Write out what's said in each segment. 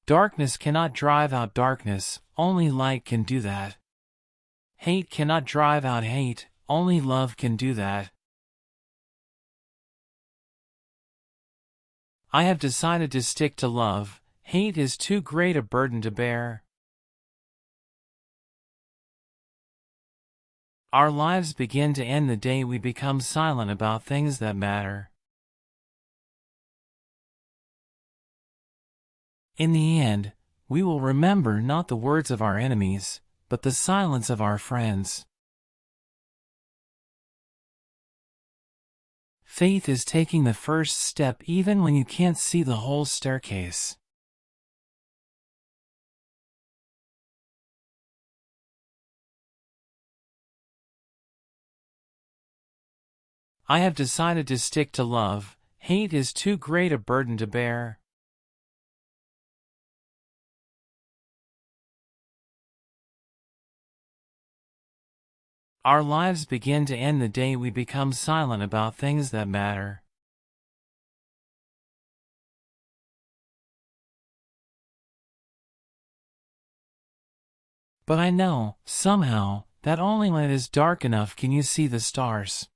Darkness cannot drive out darkness, only light can do that. Hate cannot drive out hate, only love can do that. I have decided to stick to love. Hate is too great a burden to bear. Our lives begin to end the day we become silent about things that matter. In the end, we will remember not the words of our enemies, but the silence of our friends. Faith is taking the first step even when you can't see the whole staircase. I have decided to stick to love. Hate is too great a burden to bear. Our lives begin to end the day we become silent about things that matter. But I know, somehow, that only when it is dark enough can you see the stars.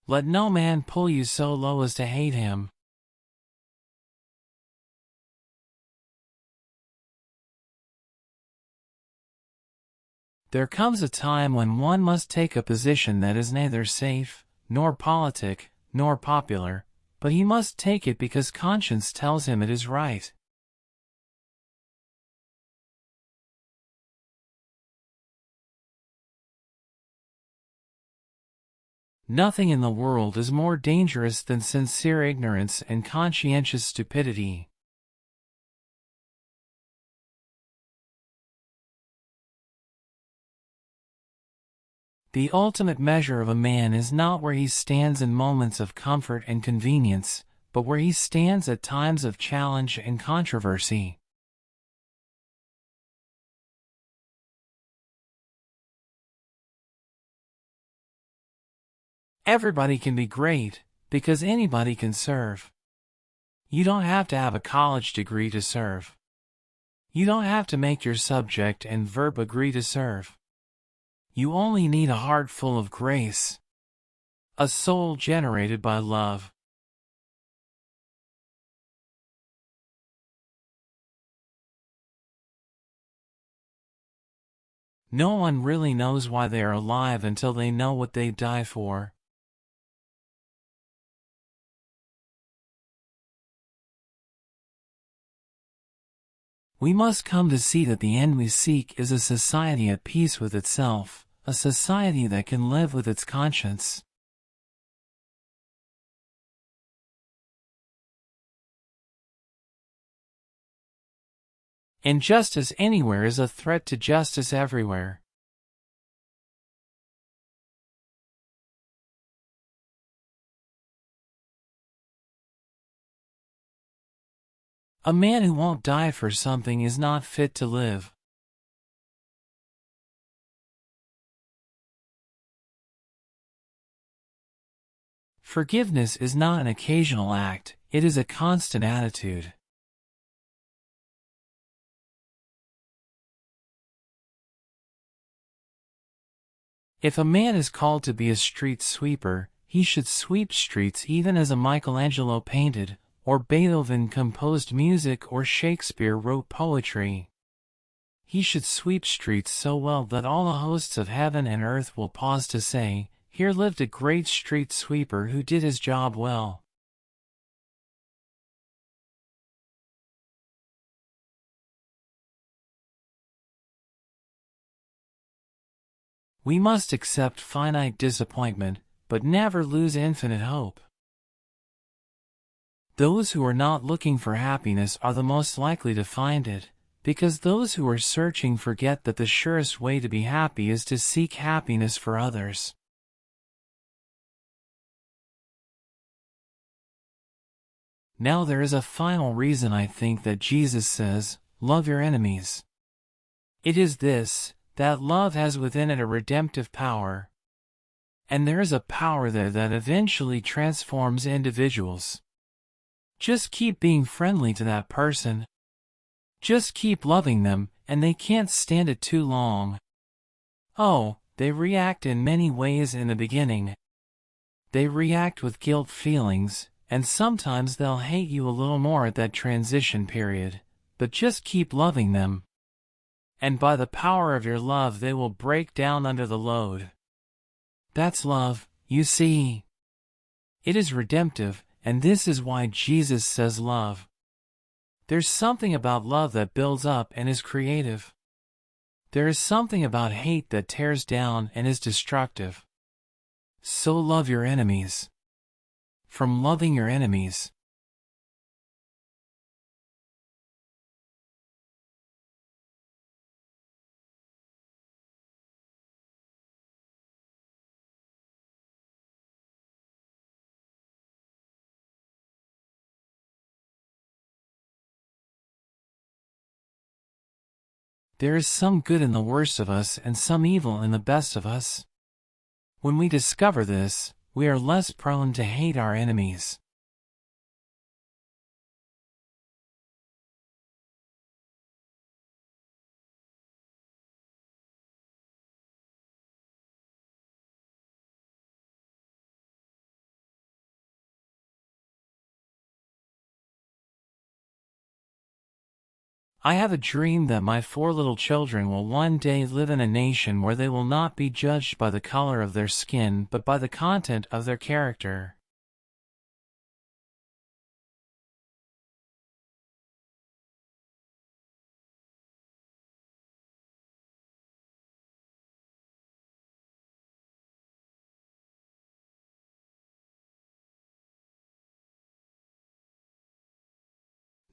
Let no man pull you so low as to hate him. There comes a time when one must take a position that is neither safe, nor politic, nor popular, but he must take it because conscience tells him it is right. Nothing in the world is more dangerous than sincere ignorance and conscientious stupidity. The ultimate measure of a man is not where he stands in moments of comfort and convenience, but where he stands at times of challenge and controversy. Everybody can be great, because anybody can serve. You don't have to have a college degree to serve. You don't have to make your subject and verb agree to serve. You only need a heart full of grace, a soul generated by love. No one really knows why they are alive until they know what they die for. We must come to see that the end we seek is a society at peace with itself, a society that can live with its conscience. Injustice anywhere is a threat to justice everywhere. A man who won't die for something is not fit to live. Forgiveness is not an occasional act, it is a constant attitude. If a man is called to be a street sweeper, he should sweep streets even as a Michelangelo painted, or Beethoven composed music, or Shakespeare wrote poetry. He should sweep streets so well that all the hosts of heaven and earth will pause to say, "Here lived a great street sweeper who did his job well." We must accept finite disappointment, but never lose infinite hope. Those who are not looking for happiness are the most likely to find it, because those who are searching forget that the surest way to be happy is to seek happiness for others. Now there is a final reason I think that Jesus says, "Love your enemies." It is this, that love has within it a redemptive power. And there is a power there that eventually transforms individuals. Just keep being friendly to that person. Just keep loving them, and they can't stand it too long. Oh, they react in many ways in the beginning. They react with guilt feelings, and sometimes they'll hate you a little more at that transition period, but just keep loving them. And by the power of your love they will break down under the load. That's love, you see. It is redemptive, and this is why Jesus says love. There's something about love that builds up and is creative. There is something about hate that tears down and is destructive. So love your enemies. From loving your enemies. There is some good in the worst of us and some evil in the best of us. When we discover this, we are less prone to hate our enemies. I have a dream that my 4 little children will one day live in a nation where they will not be judged by the color of their skin but by the content of their character.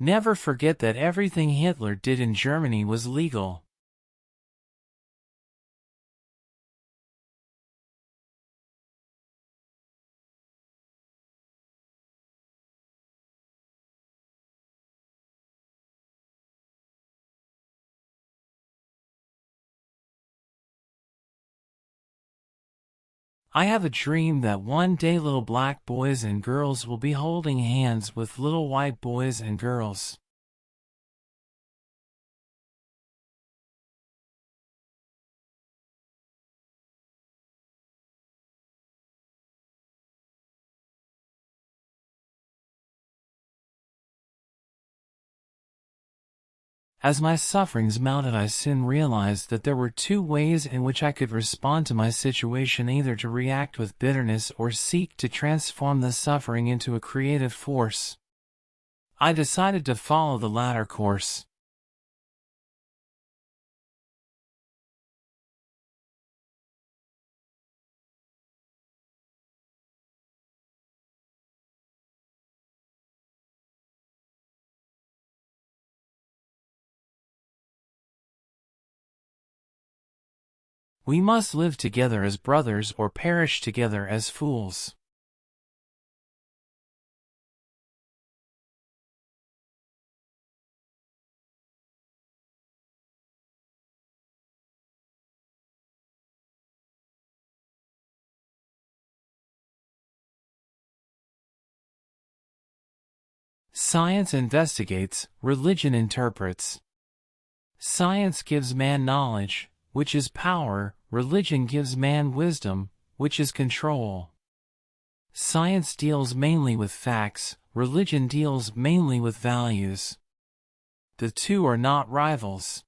Never forget that everything Hitler did in Germany was legal. I have a dream that one day little black boys and girls will be holding hands with little white boys and girls. As my sufferings mounted, I soon realized that there were 2 ways in which I could respond to my situation, either to react with bitterness or seek to transform the suffering into a creative force. I decided to follow the latter course. We must live together as brothers or perish together as fools. Science investigates, religion interprets. Science gives man knowledge, which is power. Religion gives man wisdom, which is control. Science deals mainly with facts, religion deals mainly with values. The two are not rivals.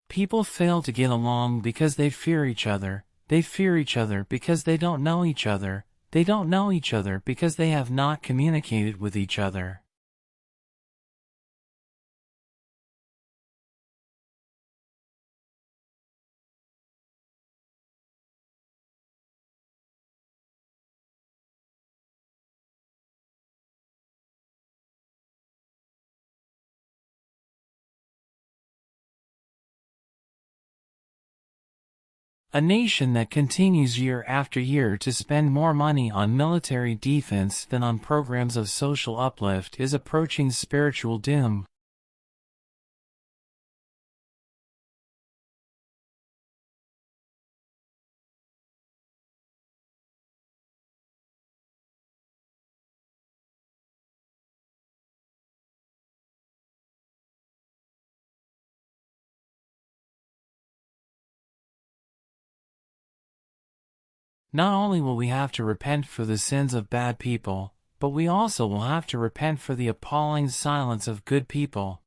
People fail to get along because they fear each other. They fear each other because they don't know each other. They don't know each other because they have not communicated with each other. A nation that continues year after year to spend more money on military defense than on programs of social uplift is approaching spiritual doom. Not only will we have to repent for the sins of bad people, but we also will have to repent for the appalling silence of good people.